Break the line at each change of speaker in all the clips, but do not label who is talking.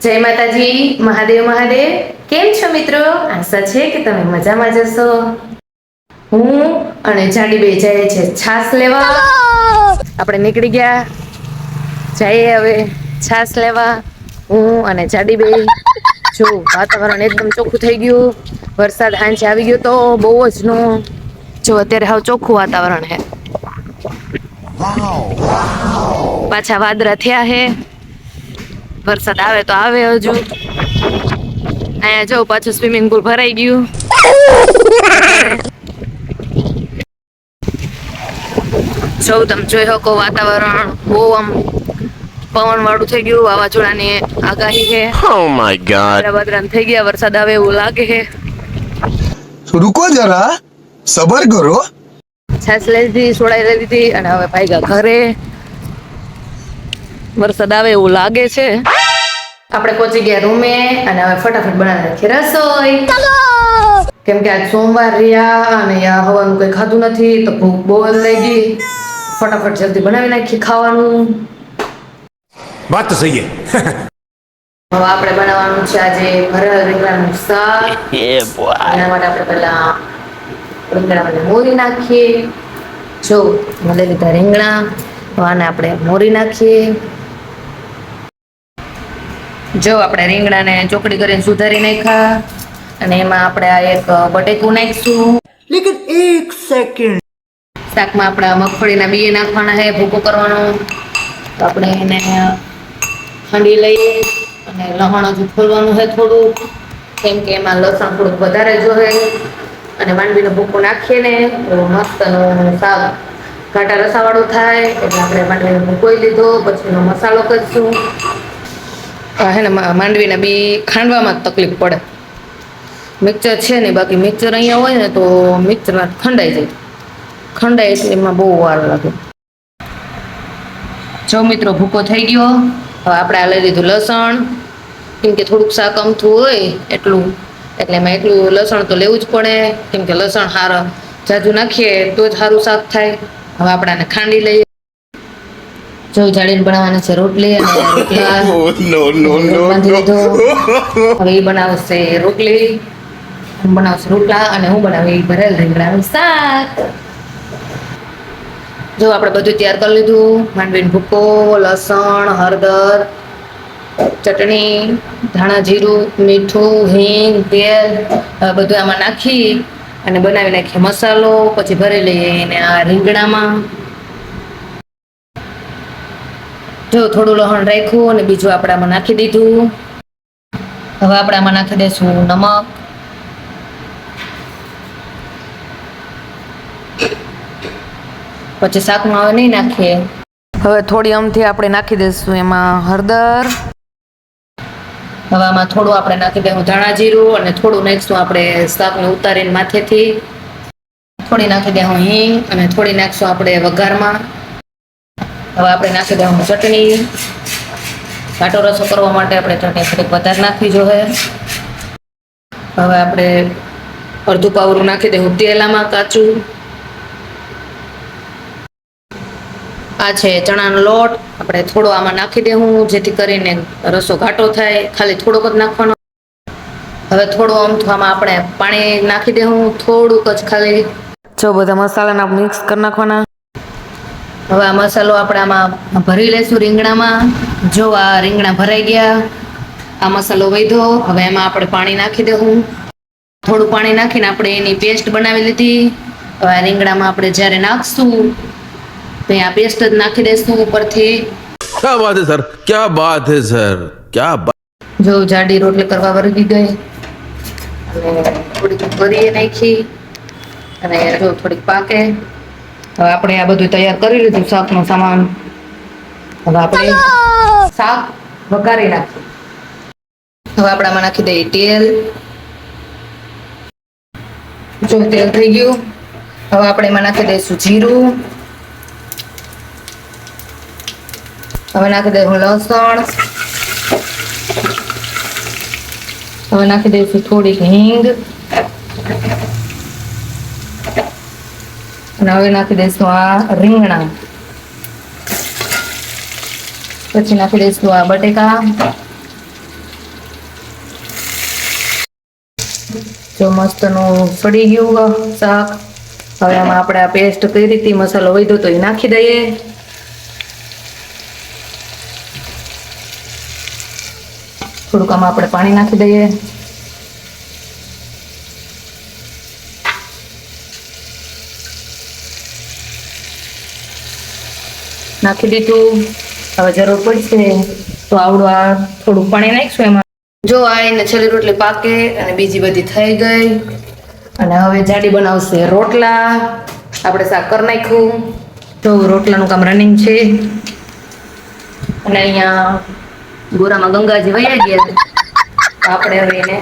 જય માતાજી, મહાદેવ મહાદેવ. કેમ છો મિત્રો? આશા છે કે તમે મજામાં જશો. હું અને જાડી બે જાય છે છાસ લેવા. આપણે નીકળી ગયા, જઈએ હવે છાસ લેવા. હું અને જાડી બે. જો વાતાવરણ એકદમ ચોખ્ખું થઈ ગયું. વરસાદ આંચે આવી ગયો તો બહુ જ નો. જો અત્યારે હાવ ચોખ્ખું વાતાવરણ હે. પાછા વાદળા થયા હે. વરસાદ આવે તો આવે હજુ. અહીંયા જો પાછું સ્વિમિંગ પુલ ભરાઈ ગયું. જો તમે જોઈ શકો વાતાવરણ બહુ આમ પવન વાળું થઈ ગયું. વાવાઝોડાની આગાહી છે.
Oh my god.
વાદળા થઈ ગયા, વરસાદ આવે એવું લાગે છે.
रुको जरा सबर करो.
છાસ લઈ લીધી, સોડાઈ લઈ લીધી અને હવે ભાગ્યા ઘરે. વરસાદ આવે એવું લાગે છે. આપણે પહોંચી ગયા રૂમે અને હવે ફટાફટ બનાવી નાખીએ રસોઈ. કેમ કે આજ સોમવાર રહ્યા અને હવાનું કઈ ખાધું નથી તો ભૂખ બહુ જ લાગી. ફટાફટ જલ્દી બનાવી નાખીએ ખાવાનું.
बात तो सही है.
હવે આપણે બનાવવાનું છે આજે ભરેલા રીંગણાનું શાક. એના માટે આપણે પહેલા રીંગણાને મોરી નાખીએ. જો લઈ લીધા રીંગણા, આને આપણે મોરી નાખીએ. જો આપણે રીંગણાને ચોકડી કરીને સુધારી નાખ્યા અને એમાં આપણે આ એક બટેકું નાખીશું.
लेकिन एक सेकंड
શાકમાં આપણે મગફળીના બી નાખવાના છે, ભૂકો કરવાનો. તો આપણે એને ખંડી લઈએ અને લસણ હજુ ખોલવાનું છે થોડું, કેમ કે એમાં લસણ થોડુંક વધારે જોઈએ. અને માંડવીનો ભૂકો નાખીએ ને તો મસ્તનું શાક ઘાટા રસાવાળું થાય. એટલે આપણે માંડવીનો ભૂકોઈ લીધો, પછી એનો મસાલો કરીશું. હે ને માંડવીના બી ખાંડવામાં જ તકલીફ પડે. મિક્સર છે ને, બાકી મિક્સર અહીંયા હોય ને તો મિક્સરમાં ખંડાઈ જાય. ખંડાય એટલે એમાં બહુ વાર લાગે. જો મિત્રો ભૂકો થઈ ગયો. હવે આપણે આ લઈ લીધું લસણ, કેમ કે થોડુંક શાક અમથું હોય એટલું, એટલે એમાં એટલું લસણ તો લેવું જ પડે. કેમ કે લસણ સારા જાજુ નાખીએ તો જ સારું શાક થાય. હવે આપણે આને ખાંડી લઈએ. જો જાડીને બનાવવાની છે રોટલી અને રોટલા. બાંધી લીધો. હવે એ બનાવશે રોટલી, હું બનાવશે રોટલા અને હું બનાવી ભરેલ રીંગણાનું શાક. જો આપણે બધું તૈયાર કરી લીધું. માંડવીનો ભૂકો, લસણ, હળદર, ચટણી, ધાણા જીરું, મીઠું, હિંગ, તેલ બધું આમાં નાખી અને બનાવી નાખીએ મસાલો. પછી ભરી લઈએ એને આ રીંગણામાં. જો થોડું લસણ રાખ્યું અને બીજું આપણે આમાં નાખી દીધું. હવે આપણે આમાં નાખી દઈશું નમક. પછી શાકમાં હવે નહીં નાખીએ. હવે થોડી અમથી આપણે નાખી દઈશું એમાં હળદર. હવે આમાં થોડું આપણે નાખી દઈશું ધાણા જીરું અને થોડું નાખીશું આપણે શાકને ઉતારીને માથેથી. થોડી નાખી દઈશું હિંગ અને થોડી નાખીશું આપણે વઘારમાં. હવે આપણે નાખી દઈશું ચટણી. ઘાટો રસો કરવા માટે આપણે ચટણી થોડીક વધારે નાખવી જોઈએ. હવે આપણે અડધું પાવરું નાખી દઈશું તેલ આમાં કાચું. આ છે ચણાનો લોટ, આપણે થોડો આમાં નાખી દેવું જેથી કરીને રસો ઘાટો થાય. ખાલી થોડોક જ નાખવાનો. હવે થોડું અમથું આમાં આપણે પાણી નાખી દેવું, થોડુંક જ ખાલી. જો બધા મસાલાના મિક્સ કરી નાખવાના. હવે આ મસાલો આપણે આમાં ભરી લઈશું રીંગણામાં. જો આ રીંગણા ભરાઈ ગયા, આ મસાલો વધ્યો. હવે એમાં આપણે પાણી નાખી દેવું. થોડું પાણી નાખીને આપણે એની પેસ્ટ બનાવી લીધી. હવે આ રીંગણામાં આપણે જ્યારે નાખશું તો આ પેસ્ટ જ નાખી દઈશું ઉપરથી.
क्या बात है सर, क्या बात है सર, क्या बात.
જો જાડી રોટલી કરવા વળગી ગઈ અને થોડીક ભરીએ નાખી અને જો થોડીક પાકે. હવે આપણે આ બધું તૈયાર કરી લીધું શાકનો સામાન. હવે આપણે શાક વઘારી નાખીએ. હવે આપણે આમાં નાખી દઈએ તેલ. જો તેલ થઈ ગયું. હવે આપણે એમાં નાખી દઈશું જીરું. હવે નાખી દઈશું લસણ. હવે નાખી દઈશું થોડીક હિંગ અને હવે નાખી દઈશું આ રીંગણા. પછી નાખી દઈશું આ બટેકા. જો મસ્તનું સડી ગયું શાક. હવે આમાં આપણે આ પેસ્ટ કરી હતી, મસાલો વધ્યો તો એ નાખી દઈએ. થોડુંક આમાં આપણે પાણી નાખી દઈએ. નાખી દીધું. હવે જરૂર પડશે તો આવડું આ થોડું પાણી નાખીશું એમાં. જો આ એને છેલ્લી રોટલી પાકે અને બીજી બધી થઈ ગઈ. અને હવે જાડી બનાવશે રોટલા. આપણે શાક કરી નાખ્યું. તો રોટલાનું કામ રનિંગ છે. અને અહીંયા ગોરામાં ગંગાજી વયા ગયા. આપણે હવે એને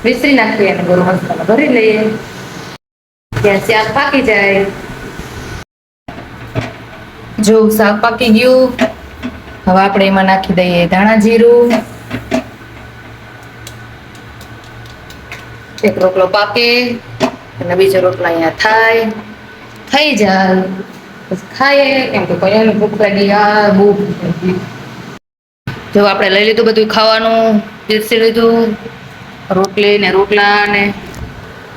વિસરી નાખીએ અને ગોરો મસાલો ભરી લઈએ. ત્યાં શાક પાકી જાય. જો શાક પાકી ગયું. હવે આપણે એમાં નાખી દઈએ ધાણા જીરું. એક રોટલો પાકે અને બીજો રોટલો અહીંયા થઈ જાય પછી ખાઈએ. કેમ કે કોઈને ભૂખ લાગી. બહુ ભૂખ લાગી. જો આપણે લઈ લીધું બધું ખાવાનું, પીરસી લીધું રોટલી ને રોટલા ને.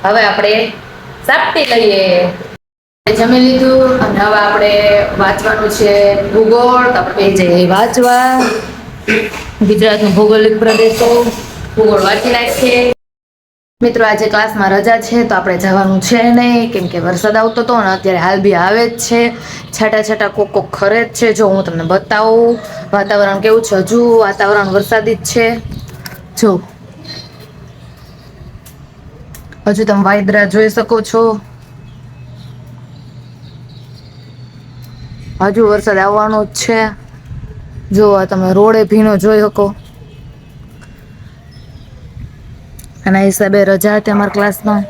હવે આપણે સાપટી લઈએ. જમી લીધું અને હવે આપણે વાંચવાનું છે ભૂગોળ. તો આપણે જઈએ વાંચવા. ગુજરાતનું ભૌગોલિક પ્રદેશો ભૂગોળ વાંચી નાખીએ. મિત્રો આજે ક્લાસમાં રજા છે તો આપણે જવાનું છે નહીં, કેમ કે વરસાદ આવતો હતો ને અત્યારે હાલ બી આવે જ છે. છાંટા છાંટા કોક ખરે જ છે. જો હું તમને બતાવું વાતાવરણ કેવું છે. હજુ વાતાવરણ વરસાદી જ છે. જો હજુ તમે વાદળા જોઈ શકો છો. હજુ વરસાદ આવવાનો જ છે. જો તમે રોડે ભીનો જોઈ શકો. આના હિસાબે રજા હતી અમારા ક્લાસમાં.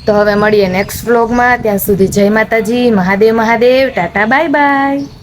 તો હવે મળીએ નેક્સ્ટ વ્લોગમાં. ત્યાં સુધી જય માતાજી, મહાદેવ મહાદેવ, ટાટા બાય બાય.